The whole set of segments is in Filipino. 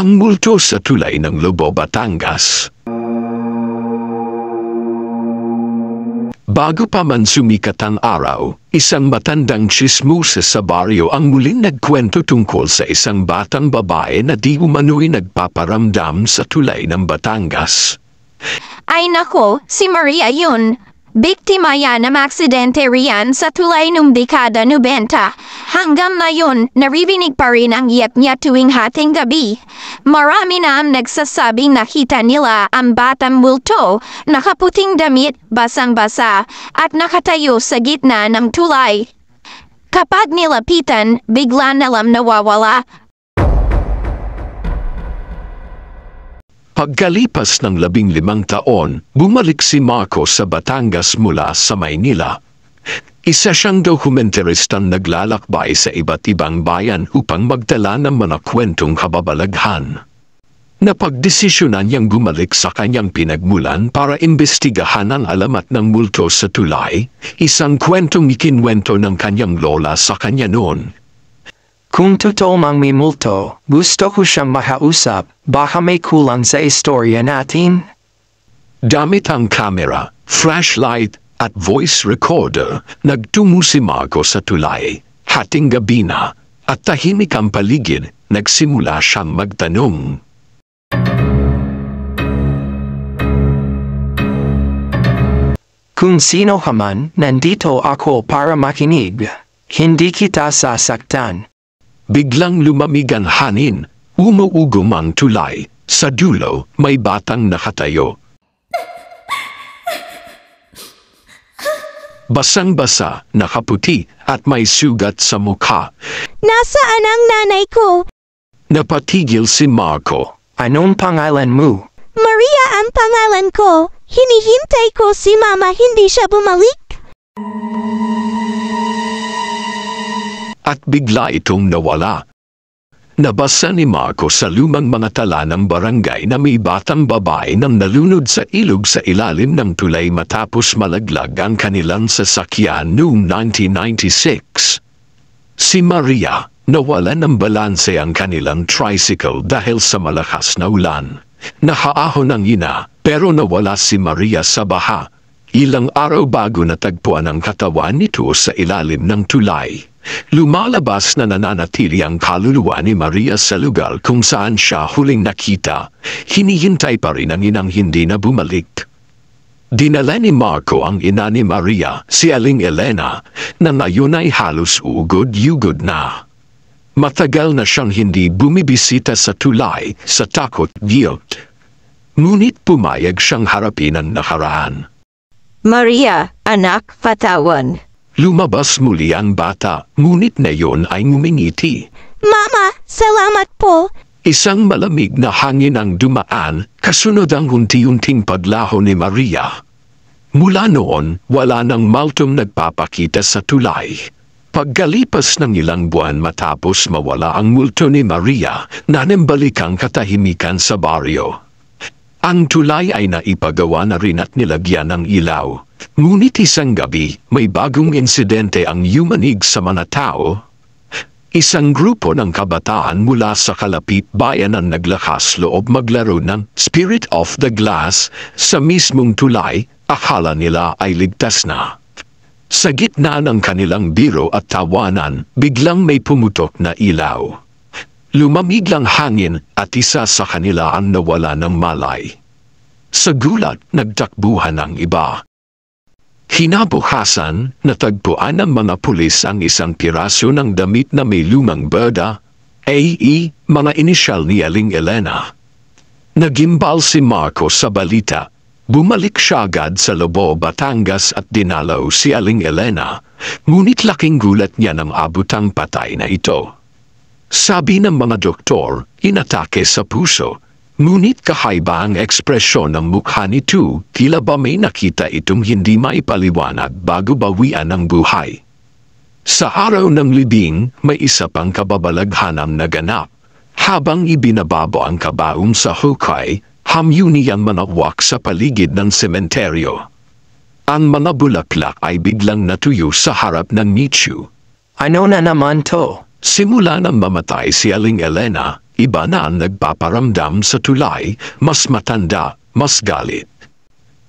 Ang multo sa tulay ng Lobo, Batangas. Bago pa man sumikat ang araw, isang matandang tsismosa sa baryo ang muling nagkwento tungkol sa isang batang babae na di umano'y nagpaparamdam sa tulay ng Batangas. Ay nako, si Maria yun. Biktima yan ng aksidente riyan sa tulay nung dekada 90. Hanggang ngayon, naririnig pa rin ang iyak niya tuwing hating gabi. Marami na ang nagsasabing nakita nila ang batang multo, nakaputing damit, basang-basa, at nakatayo sa gitna ng tulay. Kapag nilapitan, bigla nalang nawawala. Pagkalipas ng 15 taon, bumalik si Marco sa Batangas mula sa Maynila. Isa siyang dokumentaristang naglalakbay sa iba't ibang bayan upang magdala ng mga kwentong kababalaghan. Napagdesisyonan niyang bumalik sa kanyang pinagmulan para imbestigahan ang alamat ng multo sa tulay, isang kwentong ikinwento ng kanyang lola sa kanya noon. Kung totoo mang may multo, gusto ko siyang makausap, baka may kulang sa istorya natin. Gamit ang kamera, flashlight, at voice recorder, nagtungo si Marco sa tulay. Hating gabi na, at tahimik ang paligid, nagsimula siyang magtanong. Kung sino ka man, nandito ako para makinig. Hindi kita sasaktan. Biglang lumamig ang hangin, umuugong ang tulay. Sa dulo, may batang nakatayo. Basang-basa, nakaputi, at may sugat sa mukha. Nasaan ang nanay ko? Napatigil si Marco. Anong pangalan mo? Maria ang pangalan ko. Hinihintay ko si Mama, hindi siya bumalik. At bigla itong nawala. Nabasa ni Marco sa lumang mga tala ng barangay na may batang babae nang nalunod sa ilog sa ilalim ng tulay matapos malaglag ang kanilang sasakyan noong 1996. Si Maria, nawala ng balanse ang kanilang tricycle dahil sa malakas na ulan. Nakaahon ang ina, pero nawala si Maria sa baha. Ilang araw bago natagpuan ang katawan nito sa ilalim ng tulay. Lumalabas na nananatili ang kaluluwa ni Maria sa lugar kung saan siya huling nakita. Hinihintay pa rin ang inang hindi na bumalik. Dinala ni Marco ang ina ni Maria, si Aling Elena, na ngayon ay halos ugod-yugod na. Matagal na siyang hindi bumibisita sa tulay sa takot guilt. Ngunit pumayag siyang harapin ang nakaraan. Maria, anak, patawan. Lumabas muli ang bata, ngunit ngayon ay ngumingiti. Mama, salamat po. Isang malamig na hangin ang dumaan, kasunod ang unti-unting paglaho ni Maria. Mula noon, wala nang maltong nagpapakita sa tulay. Pagkalipas ng ilang buwan matapos mawala ang multo ni Maria, nanembalik ang katahimikan sa baryo. Ang tulay ay naipagawa na rin at nilagyan ng ilaw. Ngunit isang gabi, may bagong insidente ang yumanig sa mga tao. Isang grupo ng kabataan mula sa kalapit bayan ang naglakas loob maglaro ng Spirit of the Glass sa mismong tulay, akala nila ay ligtas na. Sa gitna ng kanilang biro at tawanan, biglang may pumutok na ilaw. Lumamig lang hangin at isa sa kanila ang nawala ng malay. Sa gulat, nagtakbuhan ang iba. Kinabukasan, natagpuan ng mga pulis ang isang piraso ng damit na may lumang berda, AE, mga inisyal ni Aling Elena. Nagimbal si Marco sa balita. Bumalik siya agad sa Lobo, Batangas at dinalaw si Aling Elena, ngunit laking gulat niya nang abutang patay na ito. Sabi ng mga doktor, inatake sa puso, ngunit kakaiba ang ekspresyon ng mukha nito, tila ba may nakita itong hindi maipaliwanag bago bawian ng buhay. Sa araw ng libing, may isa pang kababalaghanang naganap. Habang ibinababo ang kabaong sa hukay, hamyuni ang manawak sa paligid ng sementeryo. Ang mga bulaklak ay biglang natuyo sa harap ng nicho. Ano na naman to? Simula nang mamatay si Aling Elena, iba na ang nagpaparamdam sa tulay, mas matanda, mas galit.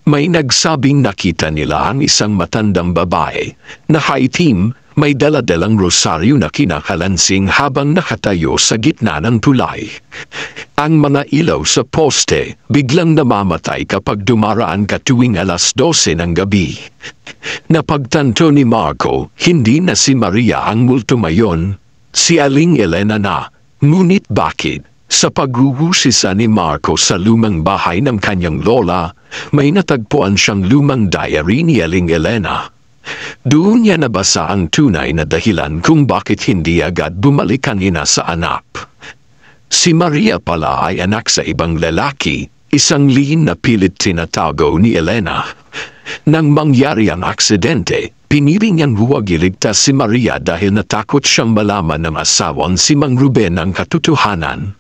May nagsabing nakita nila ang isang matandang babae, nakaitim, may daladalang rosaryo na kinakalansing habang nakatayo sa gitna ng tulay. Ang mga ilaw sa poste biglang namamatay kapag dumaraan ka tuwing alas 12 ng gabi. Napagtanto ni Marco, hindi na si Maria ang multo mayon, si Aling Elena na. Ngunit bakit? Sa paghuhusisa ni Marco sa lumang bahay ng kanyang lola, may natagpuan siyang lumang diary ni Aling Elena. Doon niya nabasa ang tunay na dahilan kung bakit hindi agad bumalik ang ina sa anak. Si Maria pala ay anak sa ibang lalaki, isang lihim na pilit tinatago ni Elena. Nang mangyari ang aksidente, pinili niyang huwag iligtas si Maria dahil natakot siyang malaman ng asawan si Mang Ruben ang katotohanan.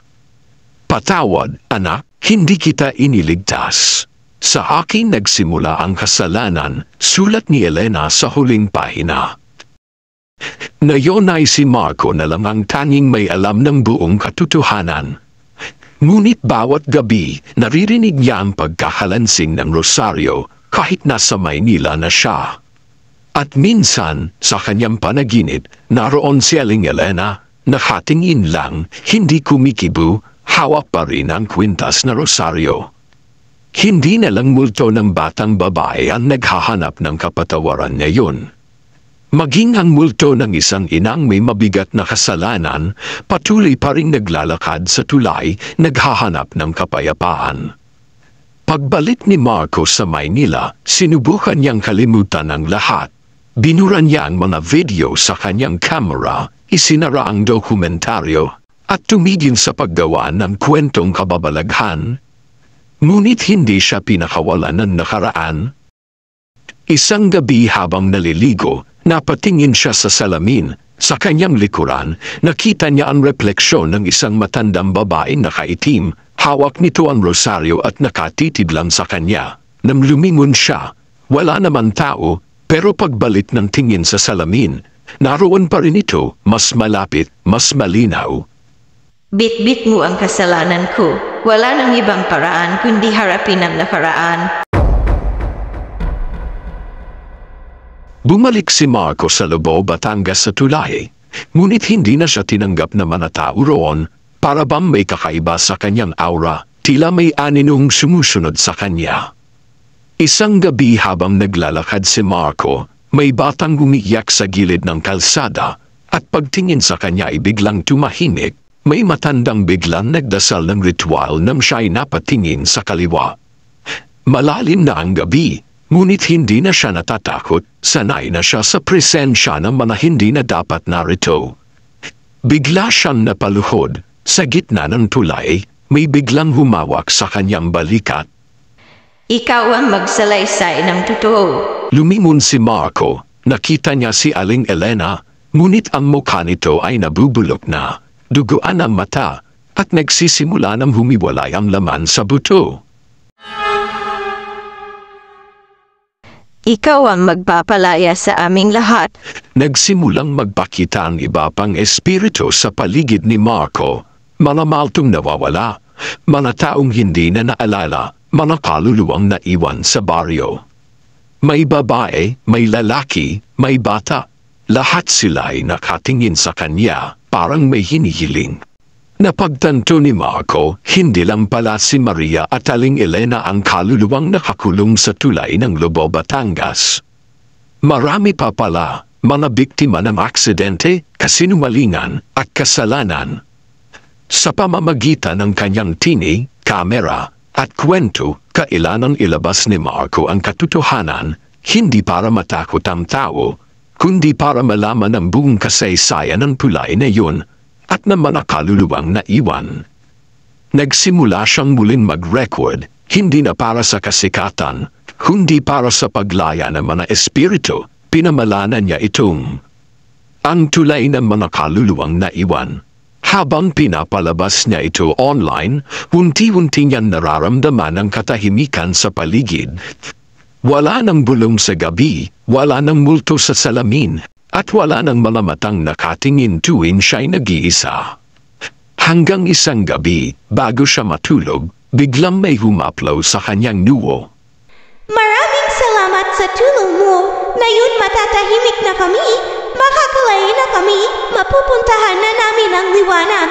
Patawad, anak, hindi kita iniligtas. Sa akin nagsimula ang kasalanan, sulat ni Elena sa huling pahina. Ngayon ay si Marco na lang ang tanging may alam ng buong katotohanan. Ngunit bawat gabi, naririnig niya ang pagkakalansing ng rosaryo kahit nasa Maynila na siya. At minsan, sa kanyang panaginip, naroon si Aling Elena, nakatingin lang, hindi kumikibo, hawak pa rin ang kwintas na rosaryo. Hindi na lang multo ng batang babae ang naghahanap ng kapatawaran ngayon. Maging ang multo ng isang inang may mabigat na kasalanan, patuloy pa rin naglalakad sa tulay, naghahanap ng kapayapaan. Pagbalik ni Marco sa Maynila, sinubukan niyang kalimutan ang lahat. Binura niya ang mga video sa kanyang camera, isinara ang dokumentaryo, at tumigil sa paggawa ng kwentong kababalaghan. Ngunit hindi siya pinakawalan ng nakaraan. Isang gabi habang naliligo, napatingin siya sa salamin. Sa kanyang likuran, nakita niya ang refleksyon ng isang matandang babaeng nakaitim. Hawak nito ang rosaryo at nakatitid lang sa kanya. Nang lumingon siya, wala naman tao, pero pagbalik ng tingin sa salamin, naroon pa rin ito, mas malapit, mas malinaw. Bit-bit mo ang kasalanan ko. Wala nang ibang paraan kundi harapin ang nakaraan. Bumalik si Marco sa Lobo, Batangas sa tulay. Ngunit hindi na siya tinanggap na manatao roon, para bang may kakaiba sa kanyang aura, tila may aninong sumusunod sa kanya. Isang gabi habang naglalakad si Marco, may batang umiyak sa gilid ng kalsada, at pagtingin sa kanya ay biglang tumahimik. May matandang biglang nagdasal ng ritual nang siya'y napatingin sa kaliwa. Malalim na ang gabi, ngunit hindi na siya natatakot, sanay na siya sa presensya ng mga hindi na dapat narito. Bigla siyang napaluhod, sa gitna ng tulay, may biglang humawak sa kanyang balikat. Ikaw ang magsalaysay ng totoo. Lumingon si Marco, nakita niya si Aling Elena, ngunit ang mukha nito ay nabubulok na. Duguan ang mata, at nagsisimula ng humiwalay ang laman sa buto. Ikaw ang magpapalaya sa aming lahat. Nagsimulang magpakita ang iba pang espiritu sa paligid ni Marco. Mga maltong nawawala, mga taong hindi na naalala, mga kaluluwang naiwan sa baryo. May babae, may lalaki, may bata. Lahat sila ay nakatingin sa kanya. Parang may hinihiling. Napagtanto ni Marco, hindi lang pala si Maria at Aling Elena ang kaluluwang nakakulong sa tulay ng Lobo, Batangas. Marami pa pala, mga biktima ng aksidente, kasinungalingan at kasalanan. Sa pamamagitan ng kanyang tinig, kamera at kwento, kailanang ilabas ni Marco ang katotohanan, hindi para matakot ang tao, kundi para malaman ang buong kasaysayan ng tulay na yun at ng mga kaluluwang naiwan. Nagsimula siyang muling mag-record, hindi na para sa kasikatan, kundi para sa paglaya ng mga espiritu, pinamalanan niya itong ang tulay ng mga kaluluwang naiwan. Habang pinapalabas niya ito online, unti-unti niyang nararamdaman ang katahimikan sa paligid. Wala nang bulong sa gabi, wala nang multo sa salamin, at wala nang mga matang nakatingin tuwing siya'y nag-iisa. Hanggang isang gabi, bago siya matulog, biglang may humaplo sa kanyang nuwo. Maraming salamat sa tulong mo. Ngayon matatahimik na kami. Makakalay na kami. Mapupuntahan na namin ang liwanag.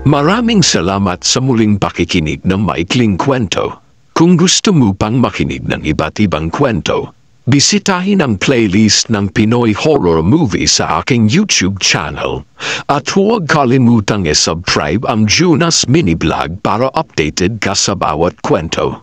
Maraming salamat sa muling pakikinig ng maikling kwento. Kung gusto mo pang makinig ng iba't ibang kwento, bisitahin ang playlist ng Pinoy Horror Movie sa aking YouTube channel. At huwag kalimutang i-subscribe ang Jonas Mini Vlog para updated ka sa bawat kwento.